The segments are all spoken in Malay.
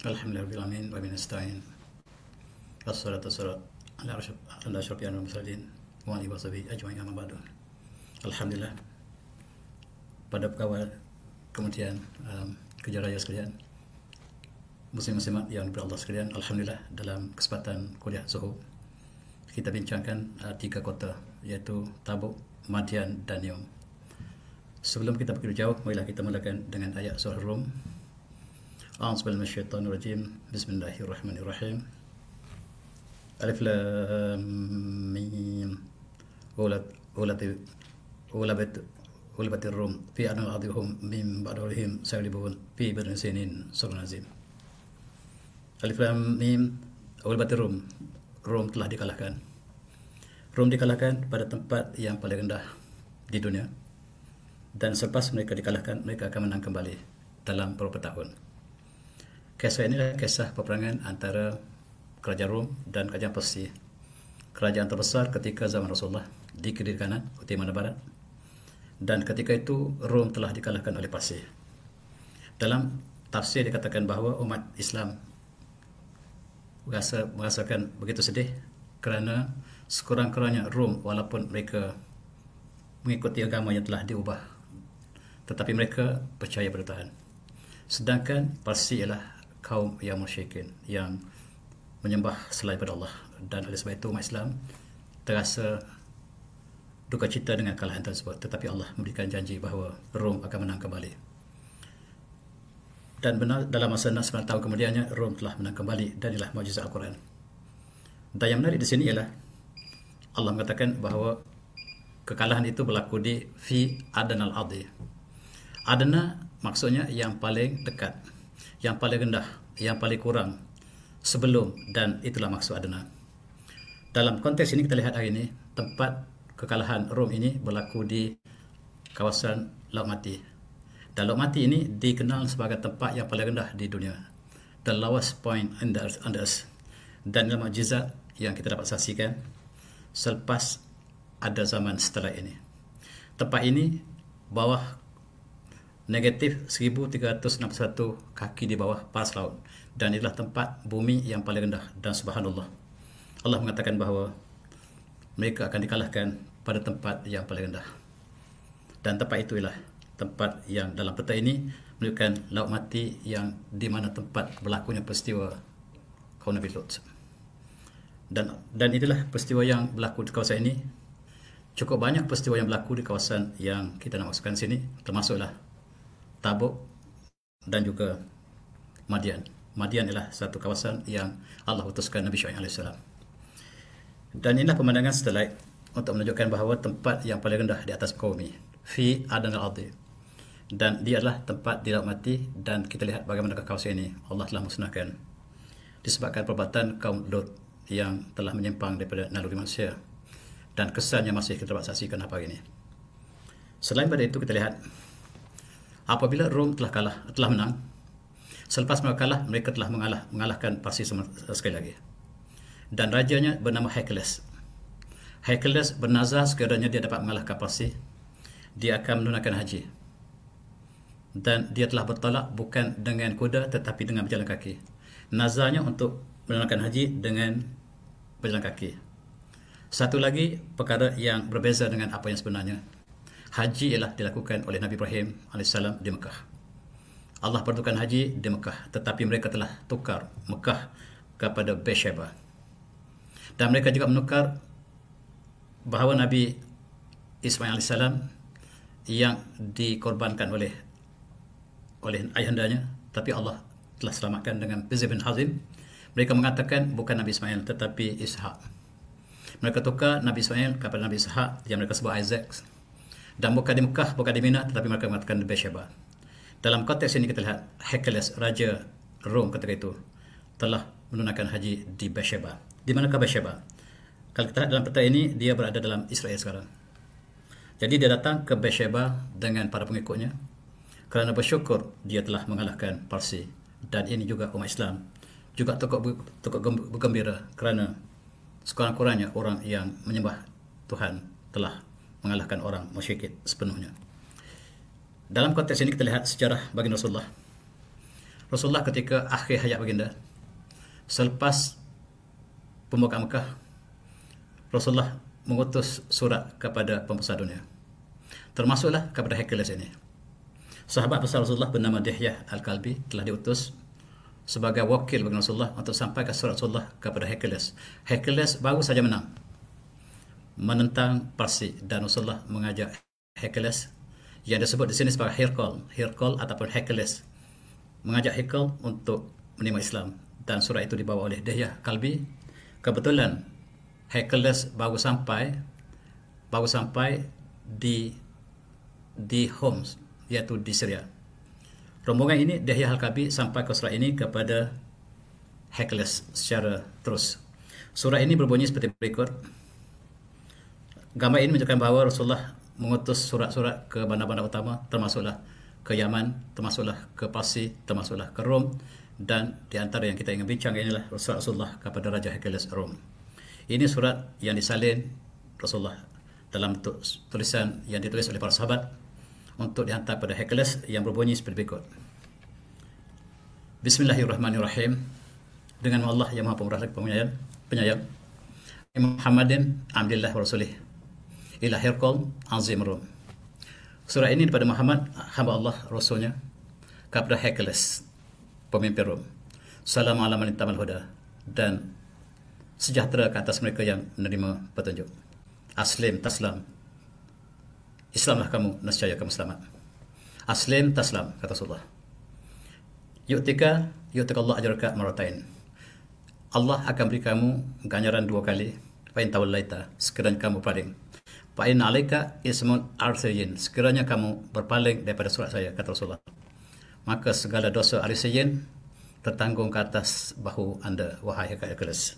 Alhamdulillahirrahmanirrahim wa min nasta'in. Wassalatu wassalamu ala asyrafil mursalin wa alihi washabihi ajma'in amma ba'du. Alhamdulillah, pada pegawai kementerian kerja raya sekalian, muslim-muslimat yang diberkahi Allah sekalian, alhamdulillah dalam kesempatan kuliah Zuhur kita bincangkan tiga kota, iaitu Tabuk, Madian dan Neom. Sebelum kita pergi jauh, marilah kita mulakan dengan ayat surah Rum. A'udzubillahi minasyaitonirrajim. Bismillahirrahmanirrahim. Alif lam mim. Ulabatir rum fi anal adhum min ba'dihim salibun fi badrin sinin sabun azim. Alif lam mim. Ulabatir rum. Rum telah dikalahkan. Rum dikalahkan pada tempat yang paling rendah di dunia. Dan selepas mereka dikalahkan, mereka akan menang kembali dalam beberapa tahun. Kisah ini adalah kisah peperangan antara kerajaan Rom dan kerajaan Persia. Kerajaan terbesar ketika zaman Rasulullah di kiri kanan, utara barat. Dan ketika itu Rom telah dikalahkan oleh Persia. Dalam tafsir dikatakan bahawa umat Islam merasakan begitu sedih kerana sekurang-kurangnya Rom, walaupun mereka mengikuti agama yang telah diubah, tetapi mereka percaya bertahan. Sedangkan Parsi ialah kaum yang musyrikin, yang menyembah selain pada Allah. Dan oleh sebab itu umat Islam terasa duka cita dengan kekalahan tersebut. Tetapi Allah memberikan janji bahawa Rom akan menang kembali. Dan benar, dalam masa 9 tahun kemudiannya Rom telah menang kembali, dan inilah mukjizat Al-Quran. Dan yang menarik di sini ialah Allah mengatakan bahawa kekalahan itu berlaku di fi adnal adhi. Adna maksudnya yang paling dekat, yang paling rendah, yang paling kurang sebelum, dan itulah maksud adna. Dalam konteks ini kita lihat hari ini tempat kekalahan Rom ini berlaku di kawasan Laut Mati. Dan Laut Mati ini dikenal sebagai tempat yang paling rendah di dunia, the lowest point on the earth. Dan dalam mukjizat yang kita dapat saksikan selepas ada zaman setelah ini. Tempat ini bawah negatif 1361 kaki di bawah paras laut, dan inilah tempat bumi yang paling rendah. Dan subhanallah, Allah mengatakan bahawa mereka akan dikalahkan pada tempat yang paling rendah. Dan tempat itu ialah tempat yang dalam peta ini menunjukkan Laut Mati, yang di mana tempat berlakunya peristiwa kaum Nabi Lut. Dan inilah peristiwa yang berlaku di kawasan ini. Cukup banyak peristiwa yang berlaku di kawasan yang kita nak masukkan sini, termasuklah Tabuk dan juga Madian. Madian ialah satu kawasan yang Allah utuskan Nabi Syuaib AS. Dan inilah pemandangan satelit untuk menunjukkan bahawa tempat yang paling rendah di atas muka bumi, fi adnal ardi. Dan dia adalah tempat di Laut Mati. Dan kita lihat bagaimana kawasan ini Allah telah musnahkan disebabkan perbuatan kaum Lut yang telah menyimpang daripada naluri manusia. Dan kesannya masih kita dapat saksikan hari ini. Selain pada itu, kita lihat apabila Rom telah menang, selepas mereka kalah, mereka telah mengalahkan Parsi sekali lagi. Dan rajanya bernama Hercules. Hercules bernazar sekiranya dia dapat mengalahkan Parsi, dia akan menunaikan haji. Dan dia telah bertolak bukan dengan kuda tetapi dengan berjalan kaki. Nazarnya untuk menunaikan haji dengan berjalan kaki. Satu lagi perkara yang berbeza dengan apa yang sebenarnya. Haji ialah dilakukan oleh Nabi Ibrahim AS di Mekah. Allah peruntukkan haji di Mekah, tetapi mereka telah tukar Mekah kepada Beersheba. Dan mereka juga menukar bahawa Nabi Ismail AS yang dikorbankan oleh ayahandanya, tapi Allah telah selamatkan dengan Bizr bin Hazim. Mereka mengatakan bukan Nabi Ismail tetapi Ishak. Mereka tukar Nabi Ismail kepada Nabi Ishak yang mereka sebut Isaac. Dan bukan di Mekah, bukan di Mina, tetapi mereka mengatakan di Beersheba. Dalam konteks ini kita lihat Hercules, raja Rom ketika itu, telah menunaikan haji di Beersheba. Di manakah Beersheba? Kalau kita lihat dalam peta ini, dia berada dalam Israel sekarang. Jadi dia datang ke Beersheba dengan para pengikutnya kerana bersyukur dia telah mengalahkan Parsi. Dan ini juga umat Islam juga tukar bergembira kerana sekurang-kurangnya orang yang menyembah Tuhan telah mengalahkan orang musyrik sepenuhnya. Dalam konteks ini kita lihat sejarah baginda Rasulullah. Rasulullah ketika akhir hayat baginda, selepas pembukaan Mekah, Rasulullah mengutus surat kepada pembesar dunia, termasuklah kepada Hercules ini. Sahabat besar Rasulullah bernama Dihyah Al-Kalbi telah diutus sebagai wakil bagi Rasulullah untuk sampaikan surat Rasulullah kepada Hercules. Hercules baru saja menentang Parsi, dan Rasulullah mengajak Hercules yang disebut di sini sebagai Hercule ataupun Hercules, mengajak Hercule untuk menerima Islam, dan surat itu dibawa oleh Dihyah Kalbi. Kebetulan Hercules baru sampai di Homs, iaitu di Syria. Rombongan ini, Dihyah Al-Kalbi, sampai ke surat ini kepada Hercules secara terus. Surat ini berbunyi seperti berikut. Gambar ini menunjukkan bahawa Rasulullah mengutus surat-surat ke bandar-bandar utama, termasuklah ke Yaman, termasuklah ke Parsi, termasuklah ke Rom, dan di antara yang kita ingin bincang inilah surat Rasulullah kepada Raja Hercules Rom. Ini surat yang disalin Rasulullah dalam bentuk tulisan yang ditulis oleh para sahabat untuk dihantar pada Hercules, yang berbunyi seperti berikut. Bismillahirrahmanirrahim. Dengan Allah yang Maha Pemurah lagi penyayang. Muhammadin Abdillah wa Rasulih ila Hercule Azim Rum. Surah ini daripada Muhammad, hamba Allah, Rasulnya, kepada Hercules, pemimpin Rom. Salam ala man ittamal huda, dan sejahtera ke atas mereka yang menerima petunjuk. Aslim taslam, Islamlah kamu, nescaya kamu selamat. Aslim taslam, kata Rasulullah. Yu'tika Allah ajraka maratain. Allah akan beri kamu ganjaran 2 kali. Fa in tawallaita, sekiranya kamu paling. Fa in alaika ismun arsiyin, sekiranya kamu berpaling daripada surat saya, kata Rasulullah, maka segala dosa arsiyin tertanggung ke atas bahu anda, wahai Hercules.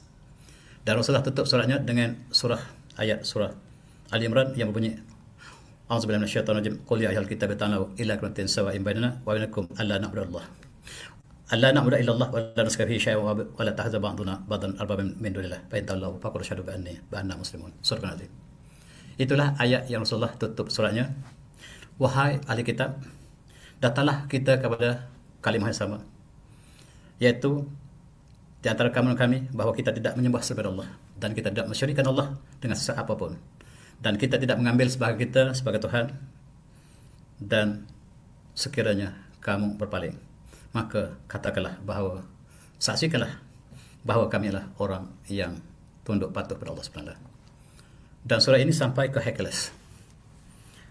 Dan Rasulullah tutup suratnya dengan ayat surah Ali Imran yang berbunyi, A'udzubillahi minasyaitonirrajim. Qul ya ahlal kitab ta'alu ila kalimatin sawa'in bainana wa bainakum alla na'budu illallah wa la nusyrika bihi syai'an wa la tahza ba'duna ba'dan arbaban min dunillah fa in tawallaw faqul asyhadu bi anna muslimun. Surah Al-Azim. Itulah ayat yang Rasulullah tutup suratnya. Wahai ahli kitab, datanglah kita kepada kalimah yang sama, yaitu di antara kamu dan kami, bahawa kita tidak menyembah selain Allah, dan kita tidak mensyirikkan Allah dengan sesuatu apapun, dan kita tidak mengambil sebagai kita sebagai Tuhan. Dan sekiranya kamu berpaling, maka katakanlah bahawa, saksikanlah bahawa kami adalah orang yang tunduk patuh kepada Allah Subhanahu. Dan surah ini sampai ke Hercules.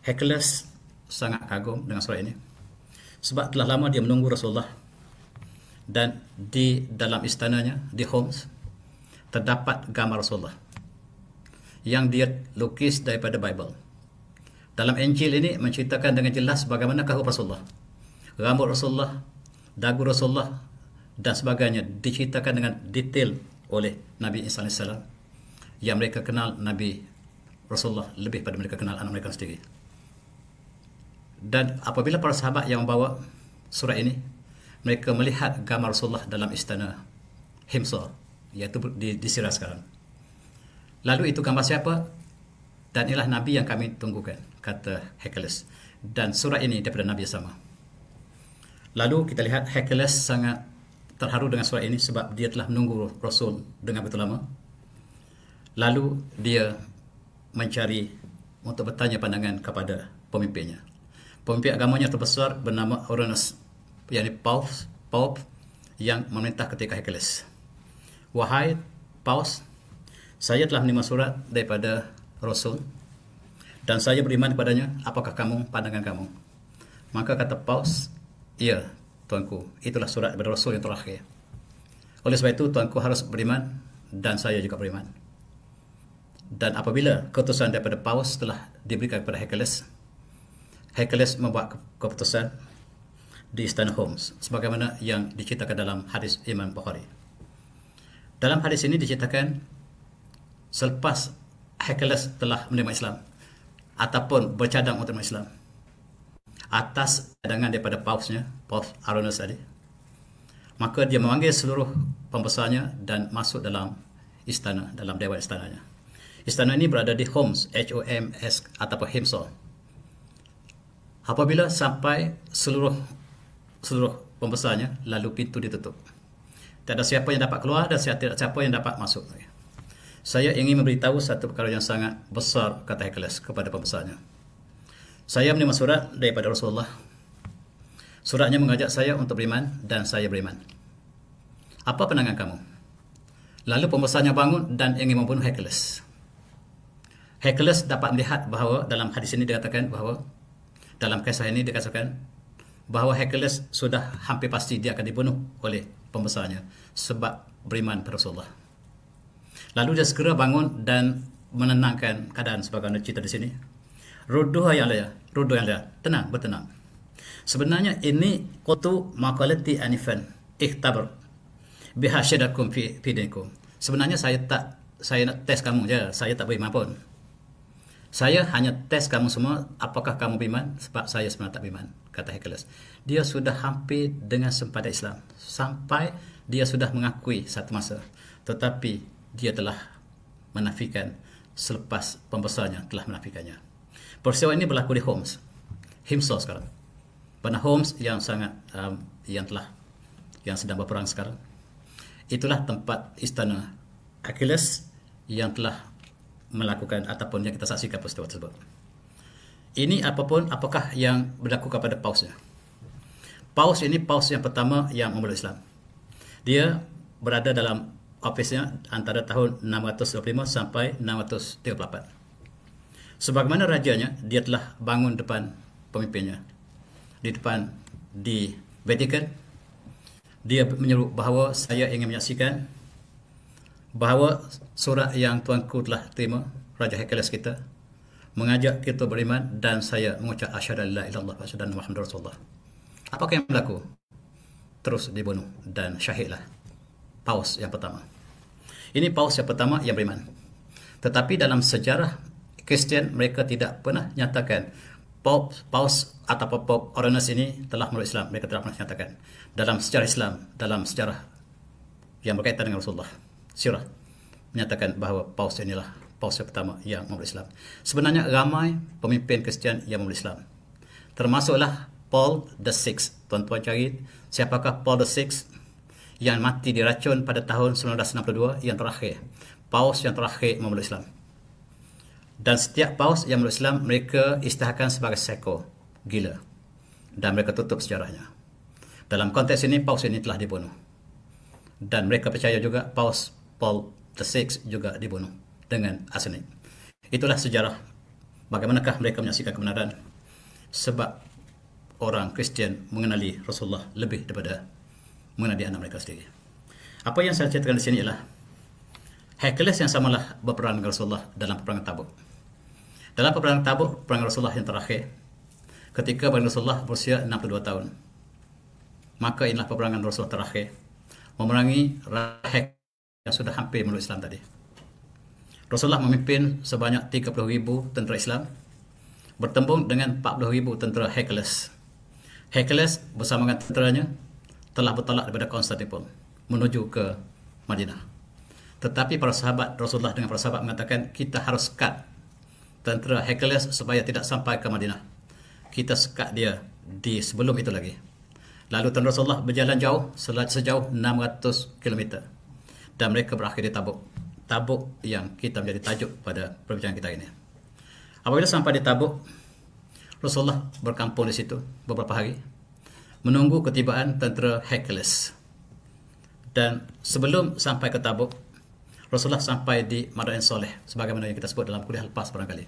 Hercules sangat kagum dengan surah ini, sebab telah lama dia menunggu Rasulullah, dan di dalam istananya di Homs terdapat gambar Rasulullah yang dia lukis daripada Bible. Dalam Injil ini menceritakan dengan jelas bagaimana kahub Rasulullah, rambut Rasulullah, dagu Rasulullah, dan sebagainya diceritakan dengan detail oleh Nabi Isa AS, yang mereka kenal Nabi Rasulullah lebih pada mereka kenal anak mereka sendiri. Dan apabila para sahabat yang membawa surah ini, mereka melihat gambar Rasulullah dalam istana Himsa, iaitu di Syria sekarang. Lalu itu gambar siapa? Dan inilah Nabi yang kami tunggukan, kata Hercules. Dan surah ini daripada Nabi yang sama. Lalu kita lihat Hercules sangat terharu dengan surah ini, sebab dia telah menunggu Rasul dengan begitu lama. Lalu dia mencari untuk bertanya pandangan kepada pemimpinnya. Pemimpin agamanya terbesar bernama Uranus, yakni Pope yang memerintah ketika Hercules. Wahai Paus, saya telah menerima surat daripada Rasul dan saya beriman kepadanya. Apakah pandangan kamu? Maka kata Paus, ya tuanku, itulah surat daripada Rasul yang terakhir. Oleh sebab itu tuanku harus beriman, dan saya juga beriman. Dan apabila keputusan daripada Paus telah diberikan kepada Hercules, Hercules membuat keputusan di istana Homs, sebagaimana yang diceritakan dalam hadis Imam Bukhari. Dalam hadis ini diceritakan selepas Hercules telah menerima Islam ataupun bercadang untuk menerima Islam atas cadangan daripada Pausnya, Paus Aronus tadi, maka dia memanggil seluruh pembesarnya dan masuk dalam istana, dalam dewan istananya. Istana ini berada di Homs, H-O-M-S ataupun Himsa. Apabila sampai seluruh pembesarnya, lalu pintu ditutup. Tak ada siapa yang dapat keluar dan tidak siapa yang dapat masuk. Saya ingin memberitahu satu perkara yang sangat besar, kata Hercules kepada pembesarnya. Saya menerima surat daripada Rasulullah. Suratnya mengajak saya untuk beriman dan saya beriman. Apa pandangan kamu? Lalu pembesarnya bangun dan ingin membunuh Hercules. Hercules dapat melihat bahawa dalam hadis ini dikatakan bahawa dalam kisah ini dikatakan bahawa Hercules sudah hampir pasti dia akan dibunuh oleh pembesarnya sebab beriman pada Rasulullah. Lalu dia segera bangun dan menenangkan keadaan sebagaimana cerita di sini. Ruduh yang lain, tenang, bertenang. Sebenarnya ini qatu maqalati anifan ikhtabar biha syadakum fi dinikum. Sebenarnya saya nak tes kamu je, saya tak beriman pun. Saya hanya tes kamu semua apakah kamu beriman sebab saya sebenarnya tak beriman, kata Hercules. Dia sudah hampir dengan sempadan Islam sampai dia sudah mengakui satu masa, tetapi dia telah menafikan selepas pembesarnya telah menafikannya. Peristiwa ini berlaku di Homs, Himso sekarang. Pada Homs yang sangat yang sedang berperang sekarang. Itulah tempat istana Achilles yang telah melakukan ataupun yang kita saksikan peristiwa tersebut. Ini apakah yang berlaku kepada Pausnya? Paus ini Paus yang pertama yang memeluk Islam. Dia berada dalam ofisnya antara tahun 625 sampai 638. Sebagaimana rajanya, dia telah bangun depan pemimpinnya. Di Vatikan, dia menyeru bahawa saya ingin menyaksikan bahawa surat yang tuanku telah terima, Raja Hercules kita, mengajak kita beriman dan saya mengucap asyhadu an la ilaha illallah wa asyhadu anna Muhammadar Rasulullah. Apakah yang berlaku? Terus dibunuh dan syahidlah Paus yang pertama. Ini Paus yang pertama yang beriman. Tetapi dalam sejarah Kristian, mereka tidak pernah nyatakan Paus atau Pope Honorius ini telah memeluk Islam. Mereka tidak pernah nyatakan. Dalam sejarah Islam, dalam sejarah yang berkaitan dengan Rasulullah, sirah menyatakan bahawa Paus inilah Paus yang pertama yang memeluk Islam. Sebenarnya ramai pemimpin Kristian yang memeluk Islam. Termasuklah Paul VI. Tuan-tuan cari siapakah Paul VI yang mati diracun pada tahun 1962 yang terakhir. Paus yang terakhir memeluk Islam. Dan setiap paus yang memeluk Islam mereka isytiharkan sebagai psycho, gila. Dan mereka tutup sejarahnya. Dalam konteks ini paus ini telah dibunuh. Dan mereka percaya juga Paus Paul VI juga dibunuh dengan arsenik. Itulah sejarah bagaimanakah mereka menyaksikan kebenaran. Sebab orang Kristian mengenali Rasulullah lebih daripada mengenali anak mereka sendiri. Apa yang saya ceritakan di sini ialah Hercules yang samalah berperang dengan Rasulullah dalam peperangan Tabuk. Dalam peperangan Tabuk, peperangan Rasulullah yang terakhir, ketika Rasulullah berusia 62 tahun, maka inilah peperangan Rasulullah terakhir, memerangi Hercules yang sudah hampir memeluk Islam tadi. Rasulullah memimpin sebanyak 30,000 tentera Islam, bertembung dengan 40,000 tentera Hercules. Hercules bersama dengan tenteranya telah bertolak daripada Konstantinopel menuju ke Madinah. Tetapi para sahabat Rasulullah dengan para sahabat mengatakan kita harus cut tentera Hercules supaya tidak sampai ke Madinah. Kita sekat dia di sebelum itu lagi. Lalu tentera Rasulullah berjalan jauh sejauh 600 km dan mereka berakhir di Tabuk. Tabuk yang kita menjadi tajuk pada perbincangan kita ini. Apabila sampai di Tabuk, Rasulullah berkampung di situ beberapa hari menunggu ketibaan tentera Hercules. Dan sebelum sampai ke Tabuk, Rasulullah sampai di Madain Soleh sebagaimana yang kita sebut dalam kuliah lepas barangkali.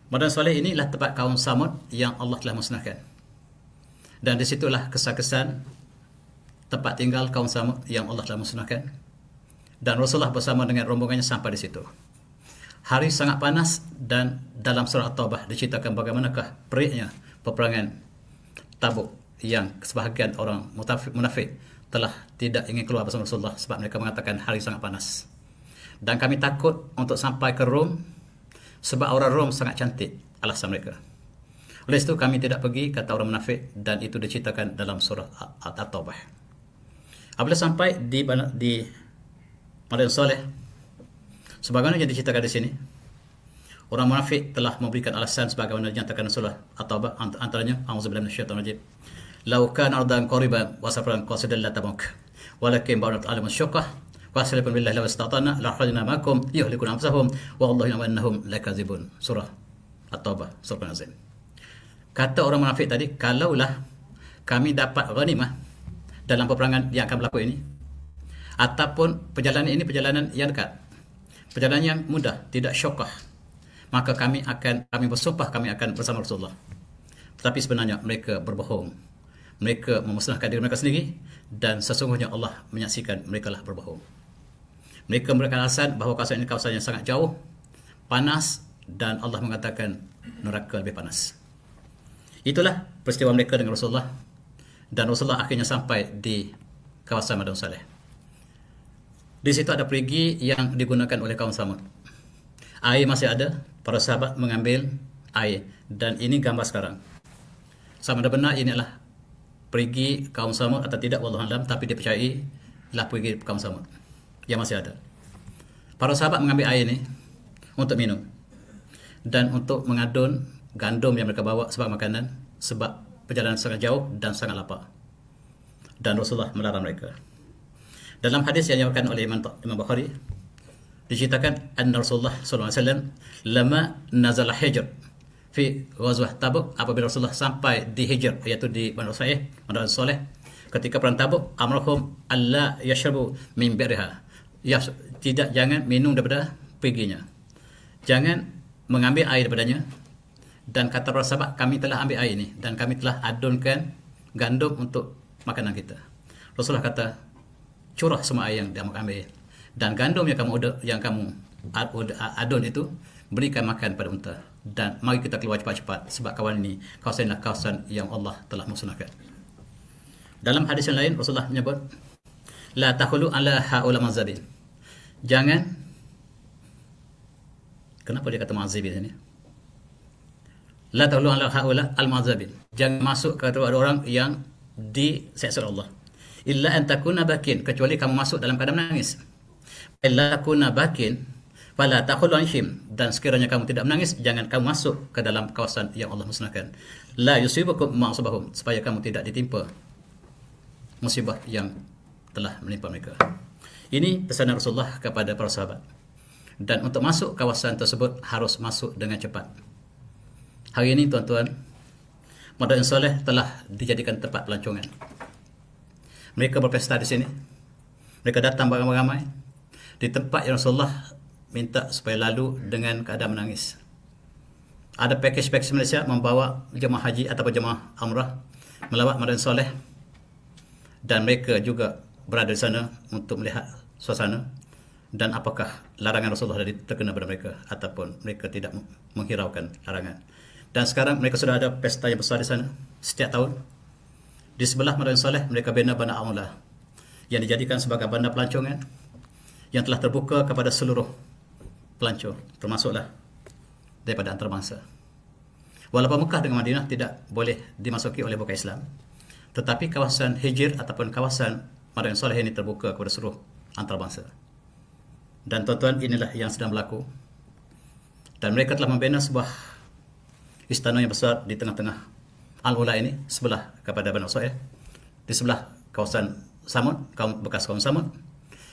Madain Soleh inilah tempat kaum Samud yang Allah telah musnahkan. Dan disitulah kesan-kesan tempat tinggal kaum Samud yang Allah telah musnahkan. Dan Rasulullah bersama dengan rombongannya sampai di situ. Hari sangat panas dan dalam surah At-Taubah diceritakan bagaimanakah periknya peperangan Tabuk yang sebahagian orang munafik telah tidak ingin keluar bersama Rasulullah sebab mereka mengatakan hari sangat panas. Dan kami takut untuk sampai ke Rom sebab orang Rom sangat cantik, alasan mereka. Oleh itu kami tidak pergi, kata orang munafik, dan itu diceritakan dalam surah At-Taubah. Apabila sampai di Madain Soleh, sebagaimana yang diceritakan di sini, orang munafik telah memberikan alasan sebagaimana dinyatakan surah At-Taubah, antaranya auzubillahi minasyaitonir rajim. Lau kana ardan qariban wa safaran qasidan la tabuk. Walakin ba'dat alamun syuqah. Wasallallahu billahi la wastatana la kharajna makum yuhlikuna anfusahum wa Allahu ya'lamu annahum lakazibun. Surah At-Taubah, surah Azim. Kata orang munafik tadi, kalaulah kami dapat ghanimah dalam peperangan yang akan berlaku ini, ataupun perjalanan ini perjalanan yang dekat, perjalanan yang mudah, tidak syokah, maka kami bersumpah kami akan bersama Rasulullah. Tetapi sebenarnya mereka berbohong. Mereka memusnahkan diri mereka sendiri, dan sesungguhnya Allah menyaksikan mereka lah berbohong. Mereka memberikan alasan bahawa kawasan ini kawasan yang sangat jauh, panas, dan Allah mengatakan neraka lebih panas. Itulah peristiwa mereka dengan Rasulullah, dan Rasulullah akhirnya sampai di kawasan Madinah Saleh. Di situ ada perigi yang digunakan oleh kaum Samud. Air masih ada, para sahabat mengambil air, dan ini gambar sekarang. Sama ada benar ini adalah perigi kaum Samud atau tidak, wallahu alam, tapi dipercayai lah perigi kaum Samud yang masih ada. Para sahabat mengambil air ini untuk minum dan untuk mengadun gandum yang mereka bawa sebagai makanan, sebab perjalanan sangat jauh dan sangat lapar. Dan Rasulullah melarang mereka. Dalam hadis yang diriwayatkan oleh Imam Bukhari, diceritakan anna Rasulullah sallallahu alaihi wasallam lama nazala Hijr fi ghazwah Tabuk, apabila Rasulullah sampai di Hijr, iaitu di Banu Sa'ih, Banu Saleh, ketika perang Tabuk, amrahum alla yashrabu min bi'riha, ya, jangan minum daripada periginya, jangan mengambil air daripadanya. Dan kata para sahabat, kami telah ambil air ini dan kami telah adunkan gandum untuk makanan kita. Rasulullah kata, curah semua air yang kamu ambil, dan gandum yang kamu adun itu berikan makan pada unta, dan mari kita keluar cepat-cepat, sebab kawasan ini kawasan adalah kawasan yang Allah telah musnahkan. Dalam hadis yang lain, Rasulullah menyebut, la takhulu ala haula mazabin, jangan, kenapa dia kata mazabin ini? La takhulu ala haula al-mazabin, jangan masuk ke orang yang diseksa Allah. Illa an takuna bakin, kecuali kamu masuk dalam keadaan menangis. Illa takuna bakin fala takhulu anhum, dan sekiranya kamu tidak menangis, jangan kamu masuk ke dalam kawasan yang Allah musnahkan. La yusibukum ma asabahum, supaya kamu tidak ditimpa musibah yang telah menimpa mereka. Ini pesanan Rasulullah kepada para sahabat. Dan untuk masuk kawasan tersebut harus masuk dengan cepat. Hari ini tuan-tuan, Madinah Saleh telah dijadikan tempat pelancongan. Mereka berpesta di sini. Mereka datang beramai-ramai di tempat yang Rasulullah minta supaya lalu dengan keadaan menangis. Ada package Malaysia membawa jemaah haji atau jemaah umrah melawat Madinah Saleh, dan mereka juga berada di sana untuk melihat suasana dan apakah larangan Rasulullah terkena pada mereka ataupun mereka tidak menghiraukan larangan. Dan sekarang mereka sudah ada pesta yang besar di sana setiap tahun. Di sebelah Madinah Saleh mereka bina bandar Aula yang dijadikan sebagai bandar pelancongan yang telah terbuka kepada seluruh pelancong, termasuklah daripada antarabangsa. Walaupun Mekah dengan Madinah tidak boleh dimasuki oleh bukan Islam, tetapi kawasan Hijr ataupun kawasan Madinah Saleh ini terbuka kepada seluruh antarabangsa. Dan tuan-tuan, inilah yang sedang berlaku. Dan mereka telah membina sebuah istana yang besar di tengah-tengah Al-Ula ini, sebelah kepada Banu Sa'id, di sebelah kawasan Samud, bekas kaum Samud.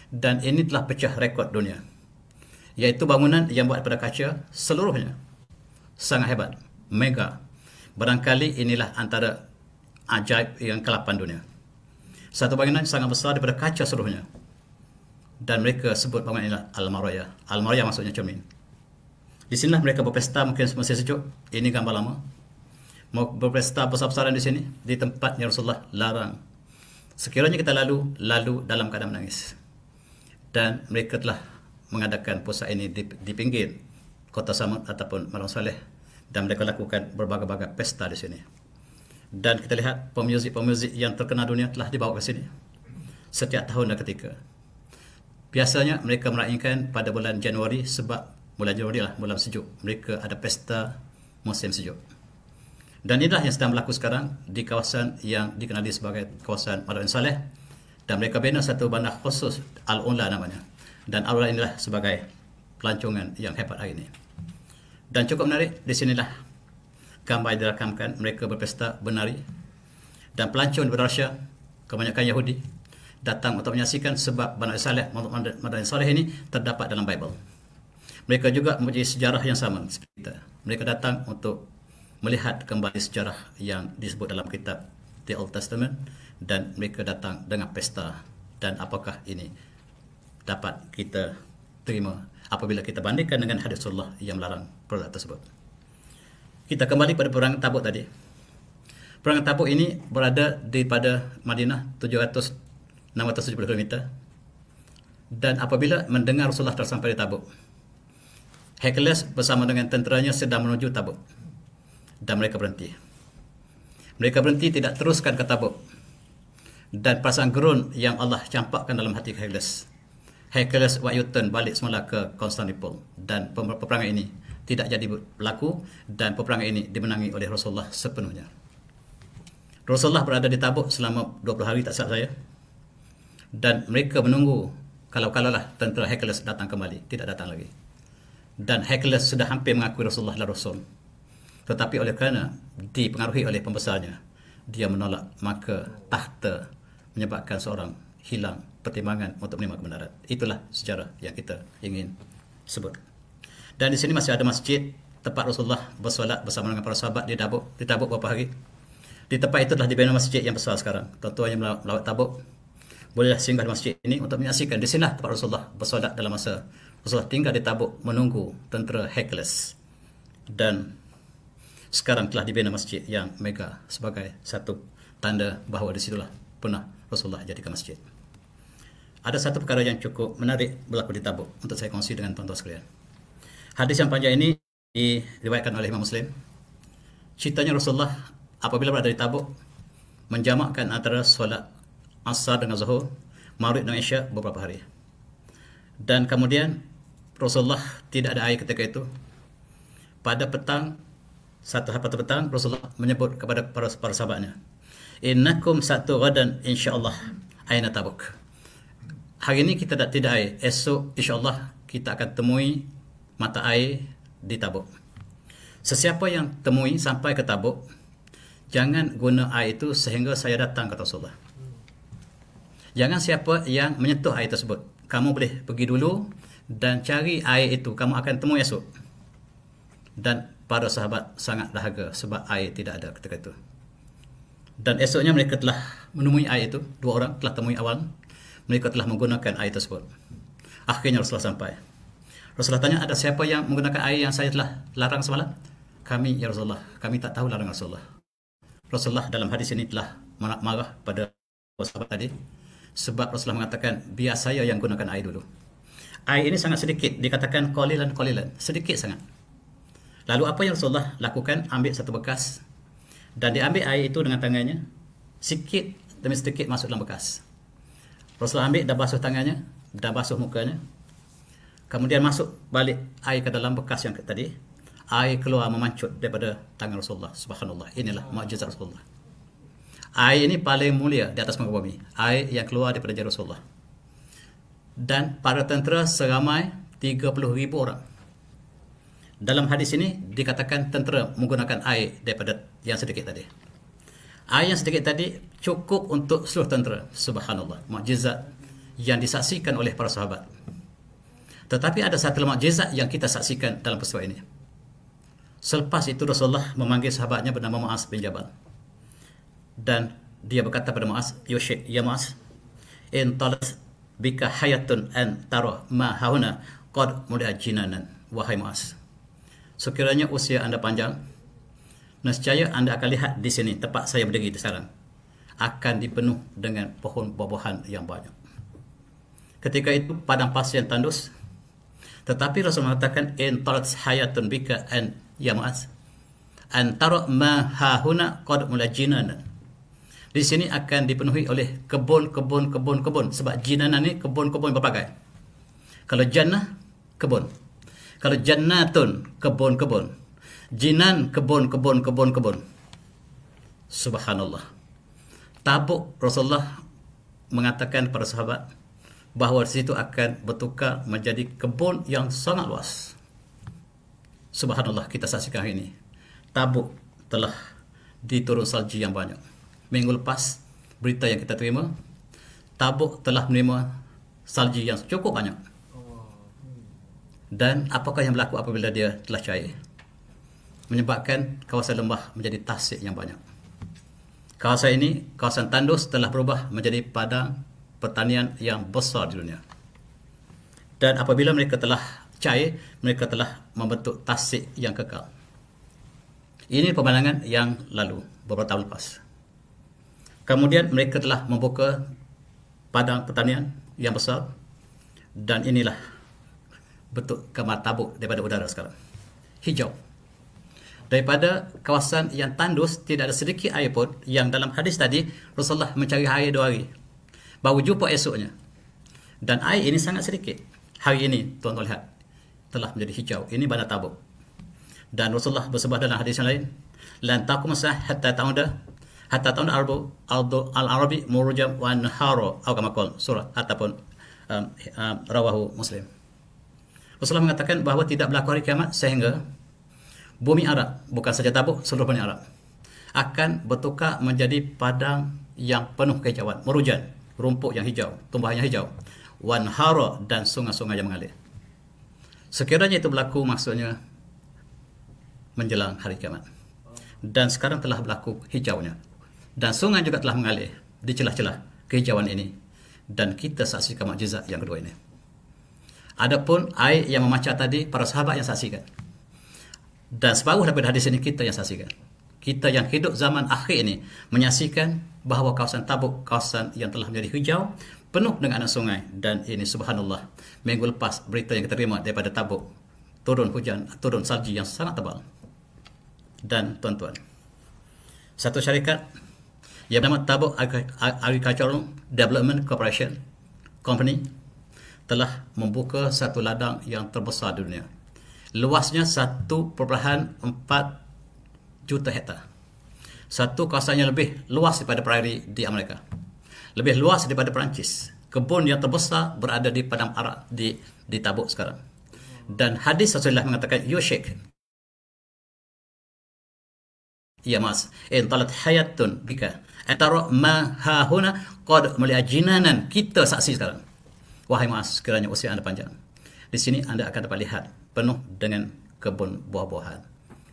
Dan ini telah pecah rekod dunia, iaitu bangunan yang buat daripada kaca seluruhnya sangat hebat, mega. Barangkali inilah antara ajaib yang ke-8 dunia. Satu bangunan sangat besar daripada kaca seluruhnya, dan mereka sebut bangunan inilah Al-Maraya. Al-Maraya maksudnya cermin. Di sinilah mereka berpesta, mungkin masih sejuk. Ini gambar lama. Mau berpesta besar-besaran di sini, di tempat yang Rasulullah larang. Sekiranya kita lalu dalam keadaan menangis. Dan mereka telah mengadakan pusat ini di pinggir kota Samud ataupun Madinah Saleh, dan mereka lakukan berbagai-bagai pesta di sini. Dan kita lihat pemuzik yang terkenal dunia telah dibawa ke sini setiap tahun dan ketika. Biasanya mereka meraihkan pada bulan Januari, sebab bulan Januari lah bulan sejuk. Mereka ada pesta musim sejuk. Dan inilah yang sedang berlaku sekarang di kawasan yang dikenali sebagai kawasan Madinah Saleh. Dan mereka bina satu bandar khusus, Al-Ula namanya. Dan Al-Ula inilah sebagai pelancongan yang hebat hari ini. Dan cukup menarik, di sinilah gambar dirakamkan mereka berpesta, benari. Dan pelancong daripada Rasya, kebanyakan Yahudi, datang untuk menyaksikan sebab Bani Saleh, Madani Saleh ini terdapat dalam Bible. Mereka juga mempunyai sejarah yang sama seperti kita. Mereka datang untuk melihat kembali sejarah yang disebut dalam kitab The Old Testament, dan mereka datang dengan pesta. Dan apakah ini dapat kita terima apabila kita bandingkan dengan hadis Rasulullah yang melarang produk tersebut. Kita kembali pada perang Tabuk tadi. Perang Tabuk ini berada daripada Madinah 670 km. Dan apabila mendengar Rasulullah telah sampai di Tabuk, Hercules bersama dengan tenteranya sedang menuju Tabuk. Dan mereka berhenti. Mereka berhenti, tidak teruskan ke Tabuk. Dan perasaan gerun yang Allah campakkan dalam hati Hercules. Hercules buat U-turn balik semula ke Konstantinopel. Dan peperangan ini tidak jadi berlaku, dan peperangan ini dimenangi oleh Rasulullah sepenuhnya. Rasulullah berada di Tabuk selama 20 hari, tak salah saya. Dan mereka menunggu kalau-kalaulah tentera Hercules datang kembali. Tidak datang lagi. Dan Hercules sudah hampir mengakui Rasulullah adalah Rasul. Tetapi oleh kerana dipengaruhi oleh pembesarnya, dia menolak, maka tahta menyebabkan seorang hilang pertimbangan untuk menerima kebenaran. Itulah sejarah yang kita ingin sebut. Dan di sini masih ada masjid tempat Rasulullah bersolat bersama dengan para sahabat di Tabuk beberapa hari. Di tempat itu telah dibina masjid yang besar sekarang. Tuan-tuan yang melawat Tabuk, bolehlah singgah di masjid ini untuk menyaksikan. Di sinilah tempat Rasulullah bersolat dalam masa Rasulullah tinggal di Tabuk menunggu tentera Hercules. Dan sekarang telah dibina masjid yang mega sebagai satu tanda bahawa di situlah pernah Rasulullah jadikan masjid. Ada satu perkara yang cukup menarik berlaku di Tabuk untuk saya kongsi dengan tuan-tuan sekalian. Hadis yang panjang ini diriwayatkan oleh Imam Muslim. Ceritanya Rasulullah apabila berada di Tabuk menjamakkan antara solat Asar dengan Zuhur, Maghrib dan Isya beberapa hari. Dan kemudian Rasulullah tidak ada air ketika itu. Pada petang, satu hari petang, Rasulullah menyebut kepada para sahabatnya, "Innakum satu ghadan insyaallah aina Tabuk." Hari ini kita tidak air, esok insyaallah kita akan temui mata air di Tabuk. Sesiapa yang temui sampai ke Tabuk, jangan guna air itu sehingga saya datang, kata Rasulullah. Jangan siapa yang menyentuh air tersebut. Kamu boleh pergi dulu dan cari air itu, kamu akan temui esok. Dan para sahabat sangat dahaga sebab air tidak ada ketika itu. Dan esoknya mereka telah menemui air itu. 2 orang telah temui awal. Mereka telah menggunakan air tersebut. Akhirnya Rasulullah sampai. Rasulullah tanya, ada siapa yang menggunakan air yang saya telah larang semalam? Kami, ya Rasulullah. Kami tak tahu larangan Rasulullah. Rasulullah dalam hadis ini telah marah pada sahabat tadi. Sebab Rasulullah mengatakan, biar saya yang gunakan air dulu. Air ini sangat sedikit. Dikatakan qalilan, sedikit sangat. Lalu apa yang Rasulullah lakukan? Ambil satu bekas. Dan diambil air itu dengan tangannya. Sikit demi sedikit masuk dalam bekas. Rasulullah ambil dan basuh tangannya. Dan basuh mukanya. Kemudian masuk balik air ke dalam bekas yang tadi. Air keluar memancut daripada tangan Rasulullah. Subhanallah. Inilah mukjizat Rasulullah. Air ini paling mulia di atas muka bumi. Air yang keluar daripada jari Rasulullah. Dan para tentera seramai 30,000 orang. Dalam hadis ini dikatakan tentera menggunakan air daripada yang sedikit tadi. Air yang sedikit tadi cukup untuk seluruh tentera. Subhanallah. Mukjizat yang disaksikan oleh para sahabat. Tetapi ada satu mukjizat yang kita saksikan dalam peristiwa ini. Selepas itu Rasulullah memanggil sahabatnya bernama Mu'az bin Jabal. Dan dia berkata pada Mu'az, ya Mu'az, in talat bika hayatun an tara ma hauna qad mulia jinanan. Wahai Mu'az, sekiranya usia anda panjang, nescaya anda akan lihat di sini tempat saya berdiri sekarang akan dipenuh dengan pohon buah-buahan yang banyak. Ketika itu padang pasir yang tandus. Tetapi Rasul mengatakan, in talat hayatun bika an ya Mu'az an tara ma hauna qad mulia jinanan. Di sini akan dipenuhi oleh kebun. Sebab jinanan ni kebun-kebun berbagai. Kalau jannah, kebun. Kalau jannatun, kebun-kebun. Jinan, kebun. Subhanallah. Tabuk Rasulullah mengatakan kepada sahabat bahawa di situ akan bertukar menjadi kebun yang sangat luas. Subhanallah, kita saksikan hari ini. Tabuk telah diturun salji yang banyak. minggu lepas, berita yang kita terima, Tabuk telah menerima salji yang cukup banyak. Dan apakah yang berlaku apabila dia telah cair? Menyebabkan kawasan lembah menjadi tasik yang banyak. Kawasan ini, kawasan tandus, telah berubah menjadi padang pertanian yang besar di dunia. Dan apabila mereka telah cair, mereka telah membentuk tasik yang kekal. Ini pemandangan yang lalu, beberapa tahun lepas. Kemudian mereka telah membuka padang pertanian yang besar, dan inilah bentuk gambar Tabuk daripada udara sekarang. Hijau. Daripada kawasan yang tandus, tidak ada sedikit air pun, yang dalam hadis tadi Rasulullah mencari air 2 hari, baru jumpa esoknya. Dan air ini sangat sedikit. Hari ini tuan-tuan lihat, telah menjadi hijau. Ini bandar Tabuk. Dan Rasulullah bersabda dalam hadis yang lain, lan taqum as-saah hatta tahun al-Arabi murjam wa nahara, atau kama qala surah, ataupun rawahu Muslim. Rasulullah mengatakan bahawa tidak berlaku hari kiamat sehingga bumi Arab, bukan saja Tabuk, seluruh bumi Arab akan bertukar menjadi padang yang penuh kehijauan, merujan, rumput yang hijau, tumbuhan yang hijau, wa nahara, dan sungai-sungai yang mengalir. Sekiranya itu berlaku, maksudnya menjelang hari kiamat. Dan sekarang telah berlaku hijaunya. Dan sungai juga telah mengalir di celah-celah kehijauan ini. Dan kita saksikan mukjizat yang kedua ini. Adapun air yang memancar tadi, para sahabat yang saksikan. Dan separuh daripada hadis ini kita yang saksikan. Kita yang hidup zaman akhir ini menyaksikan bahawa kawasan Tabuk, kawasan yang telah menjadi hijau, penuh dengan anak sungai. Dan ini subhanallah, minggu lepas berita yang kita terima daripada Tabuk, turun hujan, turun salji yang sangat tebal. Dan tuan-tuan, satu syarikat yang bernama Tabuk Agricultural Development Corporation Company telah membuka satu ladang yang terbesar di dunia. Luasnya 1.4 juta hektar. Satu kawasan yang lebih luas daripada prairie di Amerika. Lebih luas daripada Perancis. Kebun yang terbesar berada di padang Arak di Tabuk sekarang. Dan hadis Rasulullah mengatakan, yushik, ya mas, intalat hayatun bika antara ma hahuna qad maliajinanan. Kita saksi sekarang, wahai mas, sekiranya usia anda panjang, di sini anda akan dapat lihat penuh dengan kebun buah-buahan.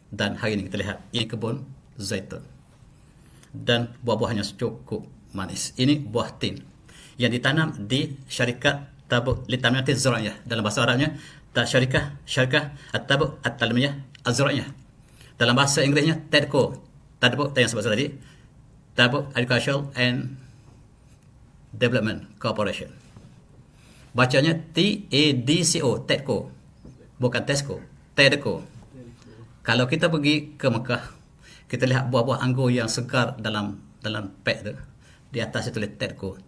Dan hari ini kita lihat, ini kebun zaitun, dan buah-buahnya cukup manis. Ini buah tin yang ditanam di syarikat Tabuk Litamiyah Az-Zura'iyah, dalam bahasa Arabnya syarikah At-Tabuk At-Talmiyah Az-Zura'iyah. Dalam bahasa Inggerisnya TEDCO, Tabuk yang sebut tadi, Tabuk Agricultural and Development Corporation. Bacanya TADCO, TEDCO, bukan Tesco, TEDCO. Kalau kita pergi ke Mekah, kita lihat buah-buah anggur yang segar dalam pek tu, di atas itu tulis TEDCO,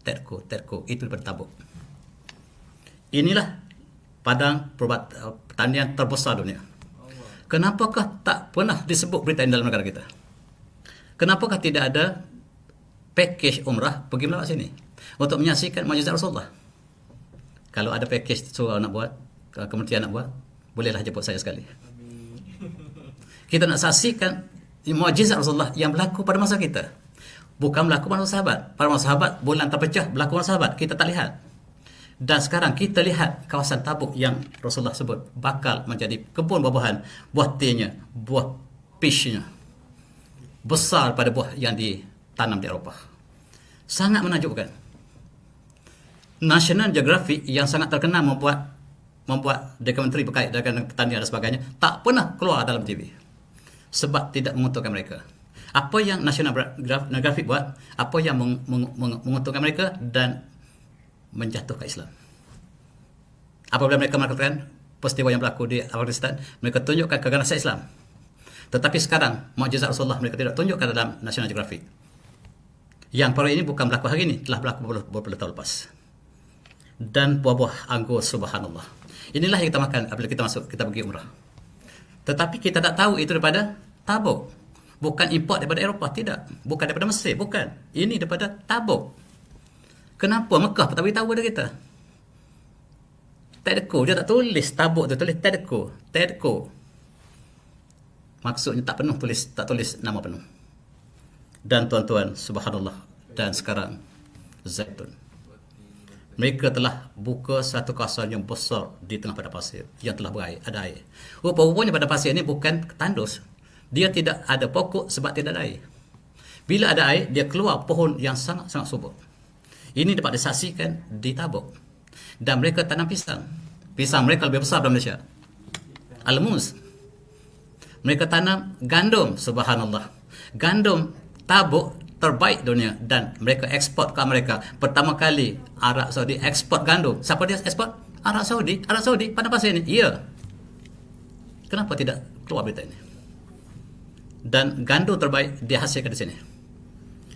itu daripada Tabuk. Inilah padang pertanian terbesar dunia. Kenapakah tak pernah disebut berita ini dalam negara kita? Kenapakah tidak ada package umrah pergi melawat sini untuk menyaksikan mukjizat Rasulullah? Kalau ada package suruh nak buat, kementerian nak buat, bolehlah jemput saya sekali. Kita nak saksikan mukjizat Rasulullah yang berlaku pada masa kita. Bukan berlaku pada masa sahabat. Pada masa sahabat, bulan terpecah berlaku pada sahabat, kita tak lihat. Dan sekarang kita lihat kawasan Tabuk yang Rasulullah sebut bakal menjadi kebun buah-buahan, buah tinnya, buah peachnya, besar pada buah yang ditanam di Eropah. Sangat menakjubkan. National Geographic yang sangat terkenal membuat dokumentari berkait dengan pertanian dan sebagainya, tak pernah keluar dalam TV sebab tidak menguntungkan mereka. Apa yang National Geographic buat, apa yang menguntungkan mereka dan menjatuhkan Islam. Apabila mereka melakukan peristiwa yang berlaku di Afghanistan, mereka tunjukkan keganasan Islam. Tetapi sekarang mukjizat Rasulullah mereka tidak tunjukkan dalam National Geographic. Yang perkara ini bukan berlaku hari ini, telah berlaku beberapa tahun lepas. Dan buah-buah anggur, subhanallah. Inilah yang kita makan apabila kita pergi umrah. Tetapi kita tak tahu itu daripada Tabuk. Bukan import daripada Eropah, tidak. Bukan daripada Mesir, bukan. Ini daripada Tabuk. Kenapa Mekah tak beritahu pada kita? TEDCO, dia tak tulis Tabuk tu, tulis TEDCO. Maksudnya tak tulis nama penuh. Dan tuan-tuan, subhanallah, dan sekarang Zaitun, mereka telah buka satu kawasan yang besar di tengah padang pasir yang telah berair, ada air. Rupa-rupanya padang pasir ini bukan tandus. Dia tidak ada pokok sebab tidak ada air. Bila ada air, dia keluar pohon yang sangat-sangat subur. Ini dapat disaksikan di Tabuk. Dan mereka tanam pisang. Pisang mereka lebih besar daripada Malaysia. Al-Mus. Mereka tanam gandum, subhanallah. Gandum Tabuk terbaik dunia dan mereka ekspor ke Amerika. Pertama kali Arab Saudi ekspor gandum. Siapa dia ekspor? Arab Saudi. Arab Saudi padang pasir ini. Ya. Kenapa tidak keluar berita ini? Dan gandum terbaik dihasilkan di sini.